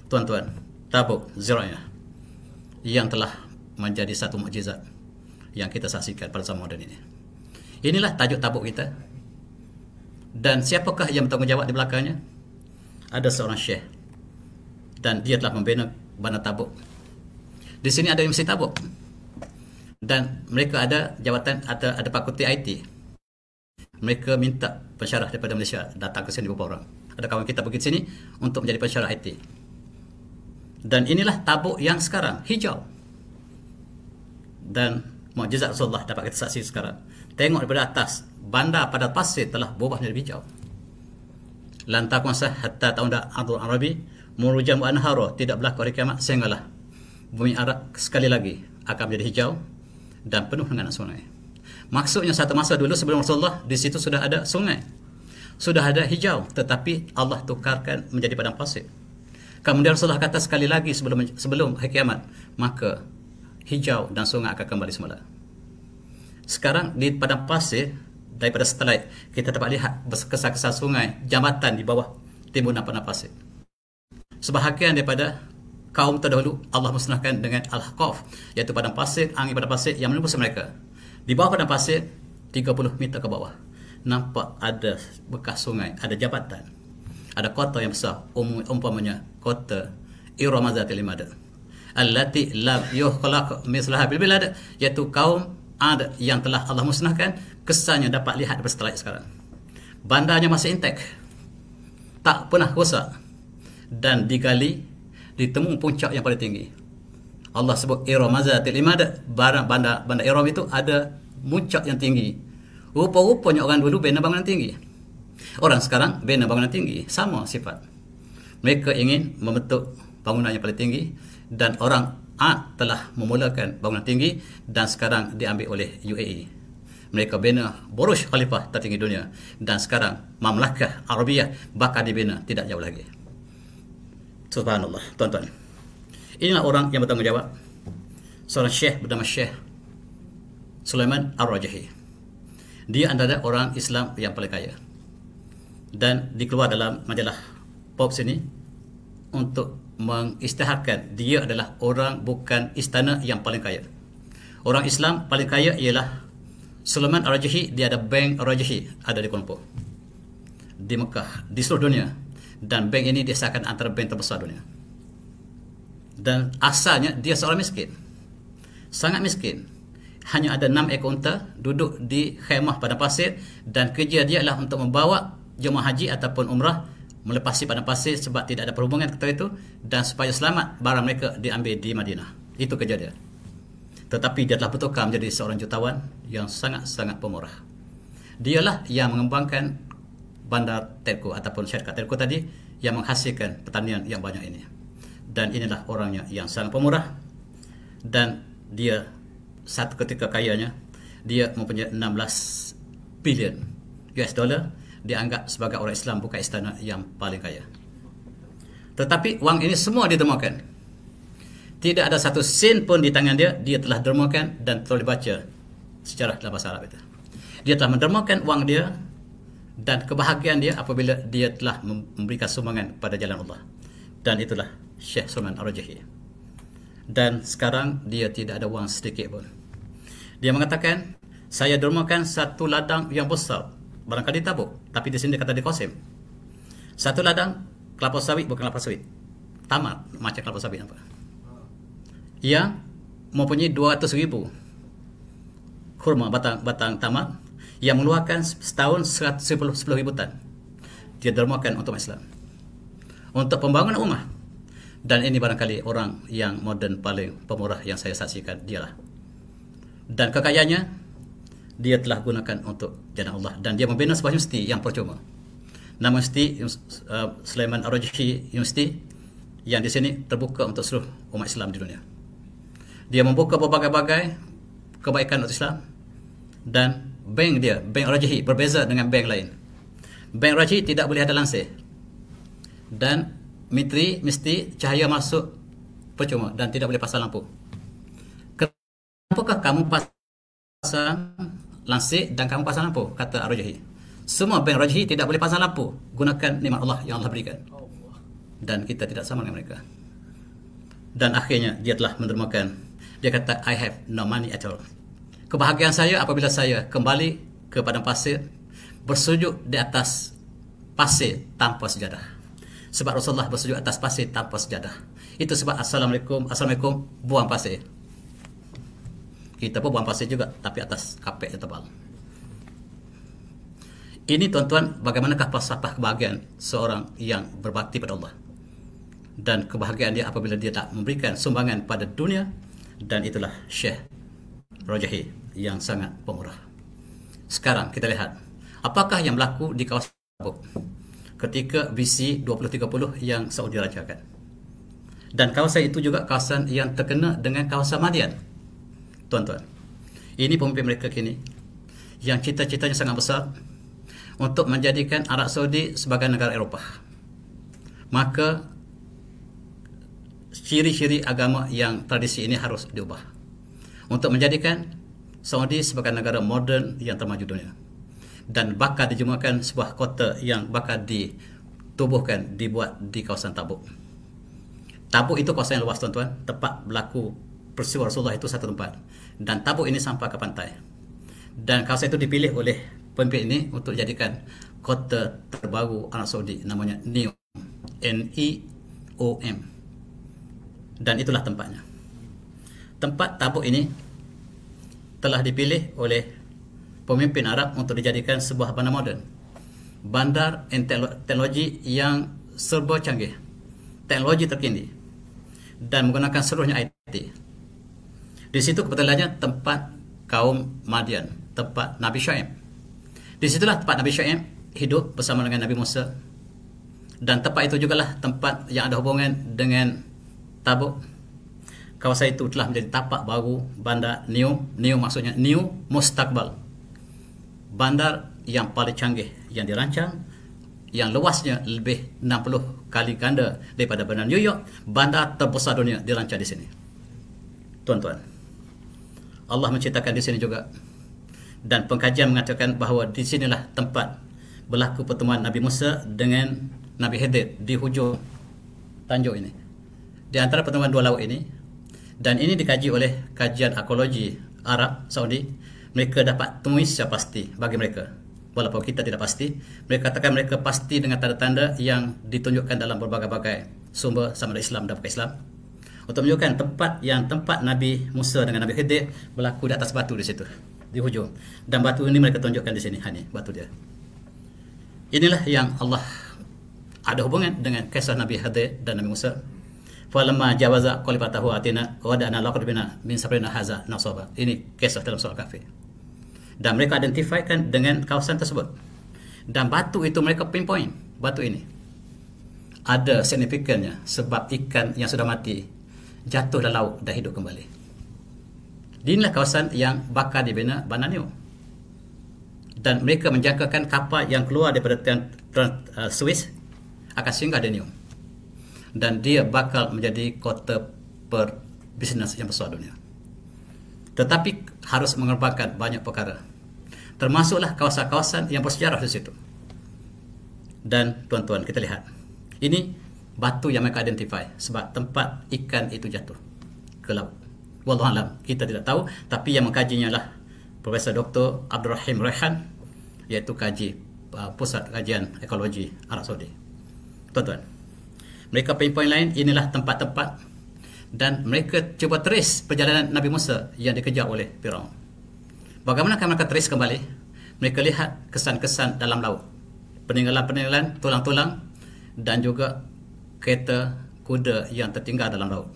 Tuan-tuan, Tabuk Zira'iyah yang telah menjadi satu mukjizat yang kita saksikan pada zaman moden ini. Inilah tajuk Tabuk kita. Dan siapakah yang bertanggungjawab di belakangnya? Ada seorang syekh dan dia telah membina Bandar Tabuk. Di sini ada Universiti Tabuk dan mereka ada jawatan, ada fakulti IT. Mereka minta pensyarah daripada Malaysia datang ke sini beberapa orang. Ada kawan kita pergi sini untuk menjadi pensyarah IT. Dan inilah Tabuk yang sekarang hijau. Dan mukjizat Rasulullah dapat kita saksi sekarang. Tengok daripada atas, bandar pada pasir telah berubah menjadi hijau. Lantar kuasa hatta taunda Abdul Arabi murujan wa anhara, tidak berlaku hari kiamat sehinggalah bumi Arab sekali lagi akan menjadi hijau dan penuh dengan sungai. Maksudnya satu masa dulu sebelum Rasulullah di situ sudah ada sungai, sudah ada hijau, tetapi Allah tukarkan menjadi padang pasir. Kemudian Rasulullah kata sekali lagi sebelum hari kiamat, maka hijau dan sungai akan kembali semula. Sekarang di padang pasir daripada satelit kita dapat lihat berkesar-kesar sungai, jambatan di bawah timbunan padang pasir. Sebahagian daripada kaum terdahulu Allah musnahkan dengan Al-Ahqaf, iaitu padang pasir, angin padang pasir yang menembus mereka. Di bawah padang pasir 30 meter ke bawah nampak ada bekas sungai, ada jambatan, ada kota yang besar, umpamanya kota Iram Zatil Imad allati lam yukhlaq mislaha bil bilad, iaitu kaum Ad yang telah Allah musnahkan, kesannya dapat lihat di satelit sekarang. Bandarnya masih intak, tak pernah rosak dan digali, ditemu puncak yang paling tinggi. Allah sebut Iram Zatil Imad, bandar Iram itu ada puncak yang tinggi. Rupa-rupanya orang dulu bina bangunan tinggi, orang sekarang bina bangunan tinggi, sama sifat. Mereka ingin membentuk bangunan yang paling tinggi dan orang telah memulakan bangunan tinggi dan sekarang diambil oleh UAE. Mereka bina Burj Khalifah tertinggi dunia dan sekarang Mamlakah Arabiyah bakal dibina tidak jauh lagi. Subhanallah, tuan-tuan. Inilah orang yang bertanggungjawab. Seorang syekh bernama Syekh Sulaiman Ar-Rajahi. Dia antara orang Islam yang paling kaya. Dan dikeluar dalam majalah Forbes ini untuk mengisytiharkan dia adalah orang bukan istana yang paling kaya. Orang Islam paling kaya ialah Sulaiman Ar-Rajahi. Dia ada bank Ar-Rajahi, ada di Kuala Lumpur, di Mekah, di seluruh dunia. Dan bank ini disahkan antara bank terbesar dunia. Dan asalnya dia seorang miskin, sangat miskin. Hanya ada 6 ekor unta, duduk di khemah padang pasir, dan kerja dia adalah untuk membawa jemaah haji ataupun umrah melepasi padang pasir sebab tidak ada perhubungan ketika itu, dan supaya selamat barang mereka diambil di Madinah. Itu kerja dia. Tetapi dia telah bertukar menjadi seorang jutawan yang sangat-sangat pemurah. Dialah yang mengembangkan bandar Telco ataupun syarikat Telco tadi yang menghasilkan pertanian yang banyak ini. Dan inilah orangnya yang sangat pemurah, dan dia satu ketika kayanya dia mempunyai 16 bilion US dollar, dianggap sebagai orang Islam bukan istana yang paling kaya. Tetapi wang ini semua ditemukan. Tidak ada satu sen pun di tangan dia, dia telah dermakan, dan telah dibaca sejarah dalam bahasa Arab itu. Dia telah mendermakan wang dia dan kebahagiaan dia apabila dia telah memberikan sumbangan pada jalan Allah. Dan itulah Syekh Sulaiman Ar-Rajahi. Dan sekarang dia tidak ada wang sedikit pun. Dia mengatakan, saya dermakan satu ladang yang besar, barangkali Tabuk, tapi di sini dia kata di Qasim. Satu ladang kelapa sawit, bukan kelapa sawit, tamat macam kelapa sawit apa, yang mempunyai 200,000 kurma batang tamat, yang mengeluarkan setahun 10,000 tan. Dia dermakan untuk Islam. untuk pembangunan ummah. Dan ini barangkali orang yang moden paling pemurah yang saya saksikan dialah. Dan kekayaannya dia telah gunakan untuk jalan Allah, dan dia membina sebuah universiti yang percuma. Nama universiti Sulaiman Ar-Rajihi University, yang di sini terbuka untuk seluruh umat Islam di dunia. Dia membuka berbagai-bagai kebaikan untuk Islam. Dan bank dia, Bank Ar-Rajihi, berbeza dengan bank lain. Bank Ar-Rajihi tidak boleh ada lansir, dan mitri mesti cahaya masuk percuma, dan tidak boleh pasang lampu. Kenapakah kamu pasang lansir dan kamu pasang lampu? Kata Ar-Rajihi, semua bank Ar-Rajihi tidak boleh pasang lampu. Gunakan nikmat Allah yang Allah berikan, dan kita tidak sama dengan mereka. Dan akhirnya dia telah mendermakan. Dia kata, I have no money at all. Kebahagiaan saya apabila saya kembali ke padang pasir, bersujud di atas pasir tanpa sejadah. Sebab Rasulullah bersujud atas pasir tanpa sejadah. Itu sebab Assalamualaikum, Assalamualaikum, buang pasir. Kita pun buang pasir juga, tapi atas kapet yang tebal. Ini tuan-tuan, bagaimanakah falsafah kebahagiaan seorang yang berbakti pada Allah. Dan kebahagiaan dia apabila dia tak memberikan sumbangan pada dunia. Dan itulah Syekh Rajihi yang sangat pemurah. Sekarang kita lihat apakah yang berlaku di kawasan Tabuk ketika visi 2030 yang Saudi rancangkan. Dan kawasan itu juga kawasan yang terkena dengan kawasan Madian. Tuan-tuan, ini pemimpin mereka kini yang cita-citanya sangat besar untuk menjadikan Arab Saudi sebagai negara Eropah. Maka ciri-ciri agama yang tradisi ini harus diubah untuk menjadikan Saudi sebagai negara moden yang termaju dunia. Dan bakal dijemakan sebuah kota yang bakal ditubuhkan, dibuat di kawasan Tabuk. Tabuk itu kawasan yang luas, tuan-tuan. Tempat berlaku peristiwa Rasulullah itu satu tempat. Dan Tabuk ini sampai ke pantai. Dan kawasan itu dipilih oleh pemimpin ini untuk jadikan kota terbaru Arab Saudi, namanya NEOM. N-E-O-M. Dan itulah tempatnya. Tempat Tabuk ini telah dipilih oleh pemimpin Arab untuk dijadikan sebuah bandar moden. Bandar teknologi yang serba canggih, teknologi terkini, dan menggunakan seluruhnya IT. Di situ kebetulannya tempat kaum Madian, tempat Nabi Syuaib. Di situlah tempat Nabi Syuaib hidup bersama dengan Nabi Musa. Dan tempat itu jugalah tempat yang ada hubungan dengan Tabuk. Kawasan itu telah menjadi tapak baru bandar New maksudnya New Mustaqbal. Bandar yang paling canggih yang dirancang, yang luasnya lebih 60 kali ganda daripada bandar New York. Bandar terbesar dunia dirancang di sini. Tuan-tuan, Allah menciptakan di sini juga. Dan pengkajian mengatakan bahawa di sinilah tempat berlaku pertemuan Nabi Musa dengan Nabi Khidir di hujung tanjung ini. Di antara pertemuan dua laut ini, dan ini dikaji oleh kajian arkeologi Arab Saudi, mereka dapat temui secara pasti bagi mereka. Walaupun kita tidak pasti, mereka katakan mereka pasti dengan tanda-tanda yang ditunjukkan dalam berbagai-bagai sumber sama ada Islam dan bukan Islam, untuk menunjukkan tempat Nabi Musa dengan Nabi Khidir berlaku di atas batu di situ, di hujung. Dan batu ini mereka tunjukkan di sini, ini batu dia. Inilah yang Allah ada hubungan dengan kisah Nabi Khidir dan Nabi Musa. Falamma jawaza qalibatahu atina wa da'ana laqad bina min sabrina haza nasaba. Ini kisah dalam surah Kahfi. Dan mereka identifikan dengan kawasan tersebut. Dan batu itu mereka pinpoint, batu ini ada signifikannya sebab ikan yang sudah mati jatuh dalam laut dan hidup kembali. Inilah kawasan yang bakal dibina Bandar New. Dan mereka menjangkakan kapal yang keluar daripada Swiss akan singgah di New. Dan dia bakal menjadi kota berbisnes yang besar dunia. Tetapi harus mengorbankan banyak perkara, termasuklah kawasan-kawasan yang bersejarah di situ. Dan tuan-tuan, kita lihat ini batu yang mereka identify sebab tempat ikan itu jatuh ke laut. Wallahualam, kita tidak tahu, tapi yang mengkajinya lah Profesor Dr. Abdul Rahim Rehan, iaitu kaji Pusat Kajian Ekologi Arab Saudi. Tuan-tuan, mereka pinpoint lain, inilah tempat-tempat, dan mereka cuba trace perjalanan Nabi Musa yang dikejar oleh Firaun. Bagaimana mereka trace kembali? Mereka lihat kesan-kesan dalam laut, peninggalan-peninggalan, tulang-tulang, dan juga kereta kuda yang tertinggal dalam laut,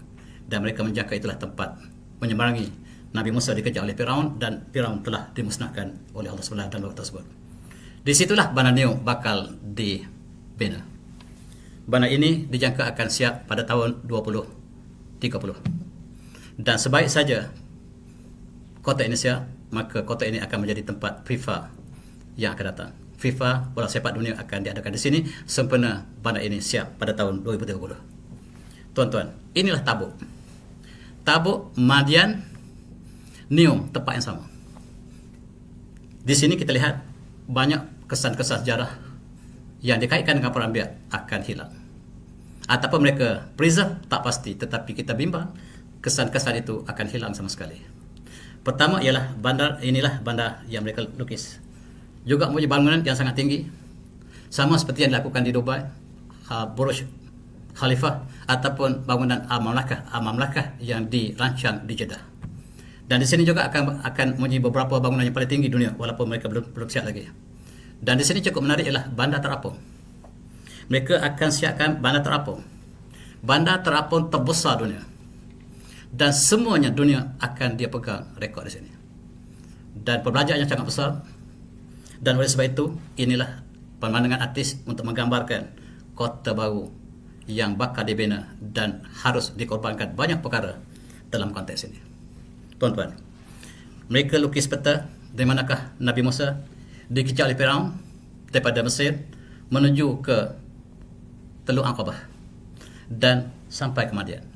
dan mereka menjangka itulah tempat menyeberangi. Nabi Musa dikejar oleh Firaun dan Firaun telah dimusnahkan oleh Allah SWT dalam waktu tersebut. Di situlah bandar Neo bakal dibina. Bandar ini dijangka akan siap pada tahun 2030. Dan sebaik saja kota ini siap, maka kota ini akan menjadi tempat FIFA yang akan datang. FIFA bola sepak dunia akan diadakan di sini sempena bandar ini siap pada tahun 2030. Tuan-tuan, inilah Tabuk. Tabuk, Madian, Neom, tempat yang sama. Di sini kita lihat banyak kesan-kesan sejarah yang dikaitkan dengan para anbiya akan hilang. Ataupun mereka preserve, tak pasti, tetapi kita bimbang kesan-kesan itu akan hilang sama sekali. Pertama ialah bandar, inilah bandar yang mereka lukis. Juga mempunyai bangunan yang sangat tinggi, sama seperti yang dilakukan di Dubai, Burj Khalifah, ataupun bangunan Al-Mamlakah yang dirancang di Jeddah. Dan di sini juga akan mempunyai beberapa bangunan yang paling tinggi dunia, walaupun mereka belum siap lagi. Dan di sini cukup menarik ialah bandar terapung. Mereka akan siapkan bandar terapung. Bandar terapung terbesar dunia. Dan semuanya dunia akan dia pegang rekod di sini. Dan perbelanjaan yang sangat besar. Dan oleh sebab itu, inilah pemandangan artis untuk menggambarkan kota baru yang bakal dibina dan harus dikorbankan banyak perkara dalam konteks ini. Tuan-tuan, mereka lukis peta di manakah Nabi Musa dikejar oleh Firaun daripada Mesir menuju ke Teluk Aqabah dan sampai ke Madian.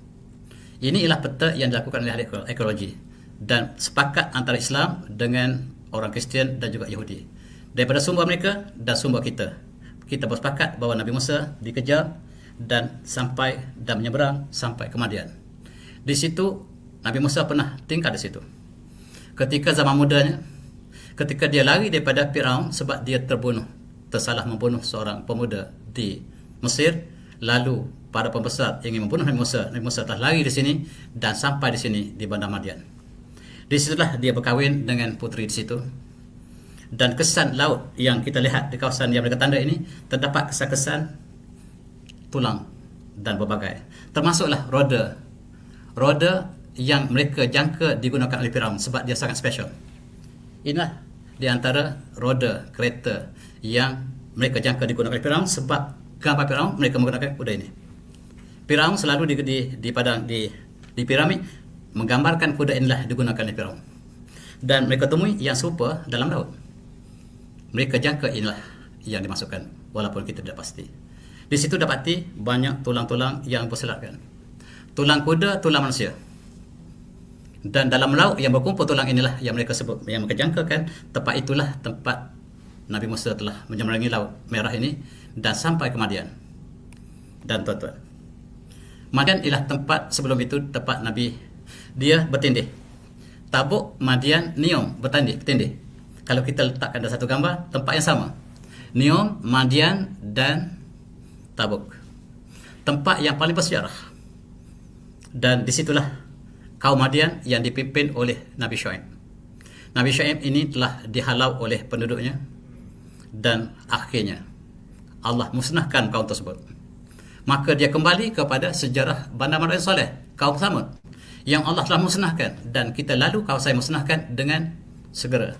Ini ialah peta yang dilakukan oleh ahli arkeologi dan sepakat antara Islam dengan orang Kristian dan juga Yahudi. Daripada sumber mereka dan sumber kita, kita bersepakat bahawa Nabi Musa dikejar dan sampai dan menyeberang sampai ke Madian. Di situ Nabi Musa pernah tinggal di situ. Ketika zaman mudanya, ketika dia lari daripada Firaun sebab dia tersalah membunuh seorang pemuda di Mesir, lalu para pembesar ingin membunuh Nabi Musa telah lari di sini dan sampai di sini di Bandar Madian. Di situlah dia berkahwin dengan puteri di situ. Dan kesan laut yang kita lihat di kawasan yang mereka tanda ini, terdapat kesan-kesan tulang dan berbagai. Termasuklah roda yang mereka jangka digunakan oleh Firaun sebab dia sangat special. Inilah di antara roda kereta yang mereka jangka digunakan oleh Firaun sebab gambar Firaun mereka menggunakan kuda ini. Firaun selalu di piramid menggambarkan kuda inilah digunakan oleh Firaun. Dan mereka temui yang serupa dalam laut. Mereka jangka inilah yang dimasukkan walaupun kita tidak pasti. Di situ dapati banyak tulang-tulang yang berselatkan. Tulang kuda, tulang manusia. Dan dalam laut yang berkumpul tulang inilah yang mereka sebut, yang mereka jangkakan tempat itulah tempat Nabi Musa telah menyeberangi laut merah ini dan sampai ke Madian. Dan tuan-tuan, Madian ialah tempat sebelum itu tempat Nabi dia bertindih. Tabuk, Madian, Neom bertindih. Kalau kita letakkan dalam satu gambar, tempat yang sama. Neom, Madian dan Tabuk. Tempat yang paling bersejarah. Dan disitulah kaum Madian yang dipimpin oleh Nabi Syuaib. Nabi Syuaib ini telah dihalau oleh penduduknya dan akhirnya Allah musnahkan kaum tersebut. Maka dia kembali kepada sejarah Bandar Madian Saleh, kaum Samud yang Allah telah musnahkan, dan kita lalu kawasan musnahkan dengan segera.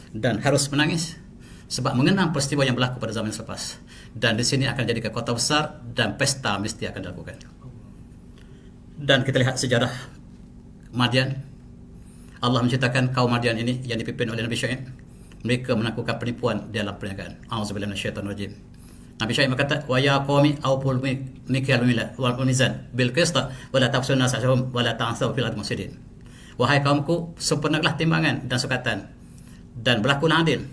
Dan harus menangis sebab mengenang peristiwa yang berlaku pada zaman selepas. Dan di sini akan jadi kota besar dan pesta mesti akan dilakukan. Dan kita lihat sejarah Madian. Allah menceritakan kaum Madian ini yang dipimpin oleh Nabi Syuaib. Mereka melakukan penipuan dalam perniagaan. A'udzubillahi minasyaitonir rajim. Nabi Syuaib berkata, "Wa ya qaumi awful mikyal wal mizan bil qist wa la tafsunu nasahum wa la ta'thaw fil ardi mufsidin." Wahai kaumku, sempurnakanlah timbangan dan sukatan dan berlakulah adil.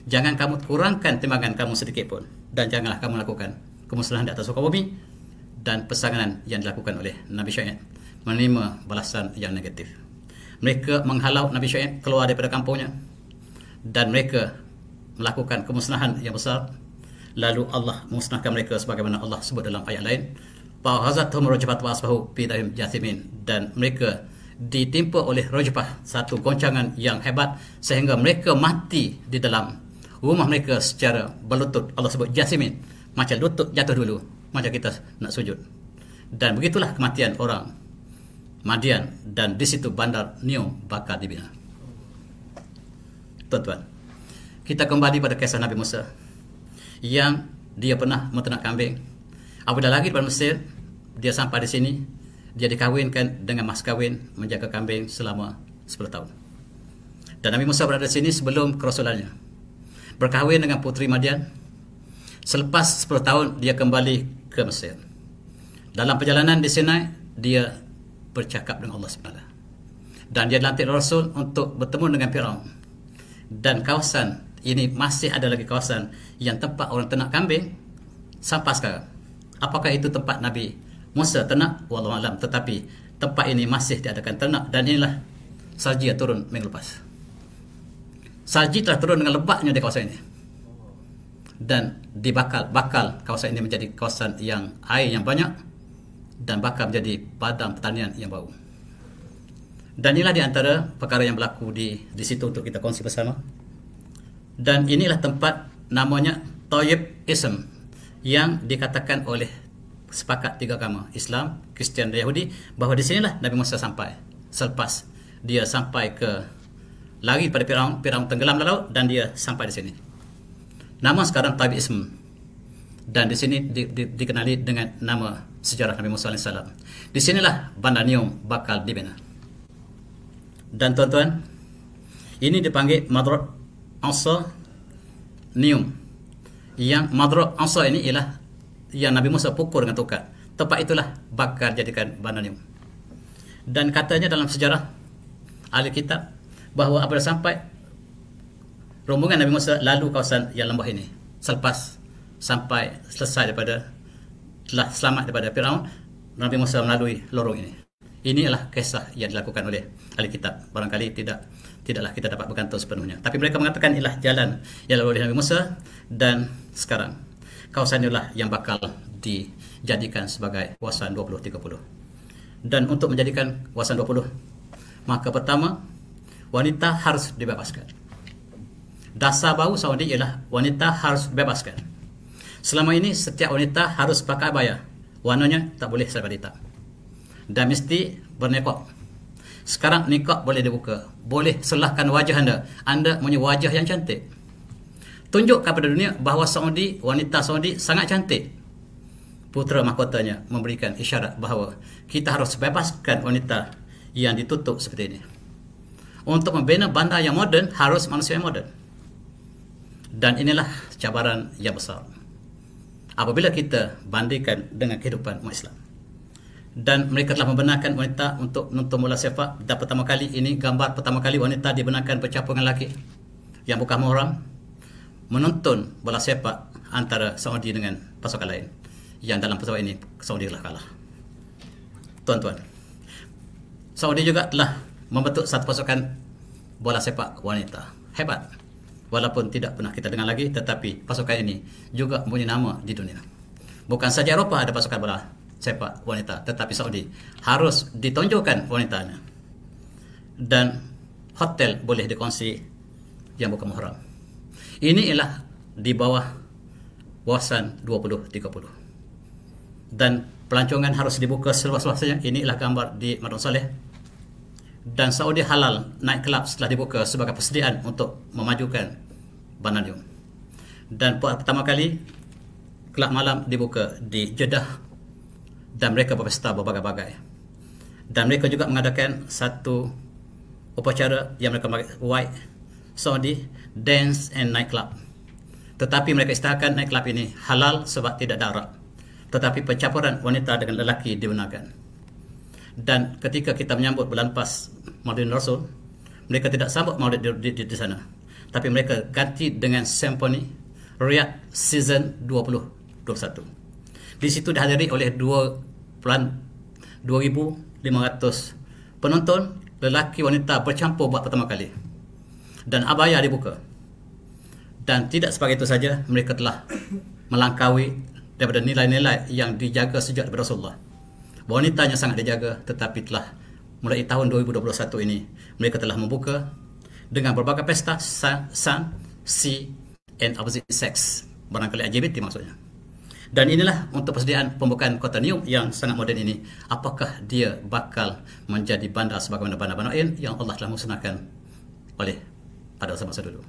Jangan kamu kurangkan timbangan kamu sedikit pun, dan janganlah kamu lakukan kemusnahan di atas muka bumi. Dan pesanganan yang dilakukan oleh Nabi Syuaib menerima balasan yang negatif. Mereka menghalau Nabi Syuaib keluar daripada kampungnya dan mereka melakukan kemusnahan yang besar. Lalu Allah musnahkan mereka sebagaimana Allah sebut dalam ayat lain, "Fa'akhadhathum rajfatu asbahu fi dahim jathimin." Dan mereka ditimpa oleh rajfah, satu goncangan yang hebat sehingga mereka mati di dalam rumah mereka secara berlutut. Allah sebut jathimin, macam lutut jatuh dulu, macam kita nak sujud. Dan begitulah kematian orang Madian, dan di situ bandar Nium bakal dibina. Tuan-tuan, kita kembali pada kisah Nabi Musa yang dia pernah menternak kambing. Apabila lagi di Mesir, dia sampai di sini, dia dikawinkan dengan mas kawin menjaga kambing selama 10 tahun. Dan Nabi Musa berada di sini sebelum kerasulannya, berkahwin dengan putri Madian. Selepas 10 tahun dia kembali ke Mesir. Dalam perjalanan di Sinai, dia bercakap dengan Allah SWT, dan dia dilantik Rasul untuk bertemu dengan Firaun. Dan kawasan ini masih ada lagi kawasan yang tempat orang ternak kambing sampai sekarang. Apakah itu tempat Nabi Musa ternak? Wallahualam. Tetapi tempat ini masih diadakan ternak, dan inilah salji yang turun minggu lepas. Salji telah turun dengan lebatnya di kawasan ini, dan dibakal kawasan ini menjadi kawasan yang air yang banyak, dan bakal menjadi padang pertanian yang baru. Dan inilah di antara perkara yang berlaku di situ untuk kita kongsi bersama. Dan inilah tempat namanya Tayyib Ism, yang dikatakan oleh sepakat 3 agama, Islam, Kristian dan Yahudi, bahawa di sinilah Nabi Musa sampai selepas dia sampai ke lari pada Firaun tenggelam dalam laut, dan dia sampai di sini. Nama sekarang Tayyib Ism, dan di sini dikenali dengan nama sejarah Nabi Musa AS. Di sinilah bandar Nium bakal dibina. Dan tuan-tuan, ini dipanggil Madrot Asa Nium. Yang Madrot Asa ini ialah yang Nabi Musa pukul dengan tokat. Tempat itulah bakal jadikan bandar Nium. Dan katanya dalam sejarah ahli kitab bahawa apabila sampai rombongan Nabi Musa lalu kawasan yang lembah ini, selepas sampai selesai telah selamat daripada Firaun, Nabi Musa melalui lorong ini. Ini adalah kisah yang dilakukan oleh ahli kitab. Barangkali tidaklah kita dapat bergantung sepenuhnya, tapi mereka mengatakan inilah jalan yang dilalui oleh Nabi Musa, dan sekarang kawasan inilah yang bakal dijadikan sebagai kawasan 2030. Dan untuk menjadikan kawasan 20, maka pertama, wanita harus dibebaskan. Dasar baru Saudi ialah wanita harus dibebaskan. Selama ini setiap wanita harus pakai abaya, warnanya tak boleh selain hitam, dan mesti berniqab. Sekarang niqab boleh dibuka, boleh selahkan wajah anda punya wajah yang cantik. Tunjukkan kepada dunia bahawa Saudi, wanita Saudi sangat cantik. Putera mahkotanya memberikan isyarat bahawa kita harus bebaskan wanita yang ditutup seperti ini. Untuk membina bandar yang moden, harus manusia yang moden. Dan inilah cabaran yang besar apabila kita bandingkan dengan kehidupan umat Islam. Dan mereka telah membenarkan wanita untuk menonton bola sepak. Dan pertama kali ini, gambar pertama kali wanita dibenarkan bercampur dengan lelaki yang bukan mahram menonton bola sepak antara Saudi dengan pasukan lain, yang dalam persoalan ini Saudi telah kalah. Tuan-tuan, Saudi juga telah membentuk satu pasukan bola sepak wanita hebat. Walaupun tidak pernah kita dengar lagi, tetapi pasukan ini juga mempunyai nama di dunia. Bukan saja Eropah ada pasukan bola sepak wanita, tetapi Saudi harus ditonjolkan wanitanya. Dan hotel boleh dikongsi yang bukan mahram. Ini ialah di bawah kawasan 2030. Dan pelancongan harus dibuka seluas-luasnya. Ini ialah gambar di Madon Saleh. Dan Saudi halal night club setelah dibuka sebagai persediaan untuk memajukan bandar Nium. Dan pertama kali kelab malam dibuka di Jeddah, dan mereka berpesta berbagai-bagai. Dan mereka juga mengadakan satu upacara yang mereka panggil White Saudi Dance and Night Club. Tetapi mereka isytiharkan night club ini halal sebab tidak darat, tetapi pencampuran wanita dengan lelaki dibenarkan. Dan ketika kita menyambut bulan lepas Maulid Rasul, mereka tidak sambut Maulid di sana, tapi mereka ganti dengan Symphony Riyadh Season 2021. Di situ dihadiri oleh 2,500 penonton, lelaki wanita bercampur buat pertama kali, dan abaya dibuka. Dan tidak sebagai itu saja, mereka telah melangkaui daripada nilai-nilai yang dijaga sejak daripada Rasulullah. Wanitanya sangat dijaga, tetapi telah mulai tahun 2021 ini mereka telah membuka dengan berbagai pesta sun, sea and opposite sex, barangkali LGBT maksudnya. Dan inilah untuk persediaan pembukaan kota New yang sangat moden ini. Apakah dia bakal menjadi bandar sebagaimana bandar-bandar lain yang Allah telah musnahkan oleh pada masa dulu.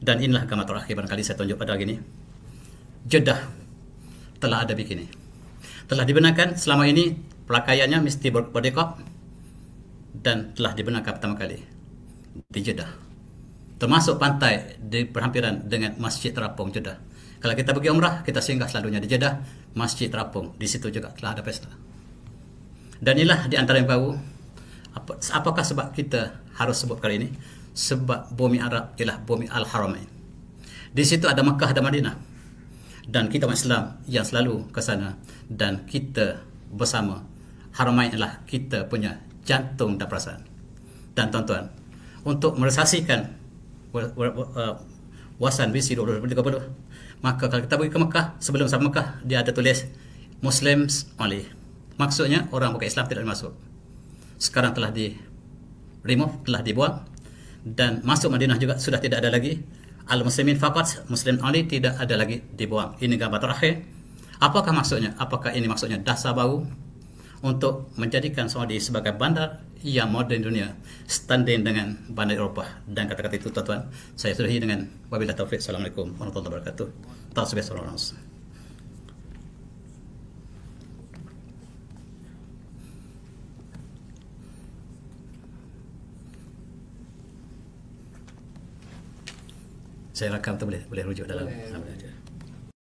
Dan inilah gambar terakhir barangkali saya tunjuk pada hari ini. Jeddah telah ada begini. Telah dibenarkan selama ini pelakaiannya mesti berdekap dan telah dibenarkan pertama kali di Jeddah. Termasuk pantai di berhampiran dengan Masjid Terapung Jeddah. Kalau kita pergi umrah, kita singgah selalunya di Jeddah, Masjid Terapung. Di situ juga telah ada pesta. Dan inilah di antara yang baru. Apakah sebab kita harus sebut kali ini? Sebab bumi Arab ialah bumi Al-Haramain. Di situ ada Makkah dan Madinah. Dan kita umat Islam yang selalu ke sana, dan kita bersama. Haramain adalah kita punya jantung dan perasaan. Dan tuan-tuan, untuk merealisasikan wawasan visi 2030, maka kalau kita pergi ke Mekah, sebelum sampai Mekah dia ada tulis Muslims only. Maksudnya orang bukan Islam tidak masuk. Sekarang telah di remove, telah dibuang. Dan masuk Madinah juga sudah tidak ada lagi. Al-Muslimin faqat, Muslim only, tidak ada lagi, dibuang. Ini gambar terakhir. Apakah maksudnya? Apakah ini maksudnya dasar baru untuk menjadikan Saudi sebagai bandar yang moden dunia, standing dengan bandar Eropah? Dan kata-kata itu tuan-tuan, saya sudahi dengan wabillahi taufiq. Assalamualaikum warahmatullahi wabarakatuh. Tasbih sallallahu alaihi wasallam. Saya rakam tu boleh rujuk dalam.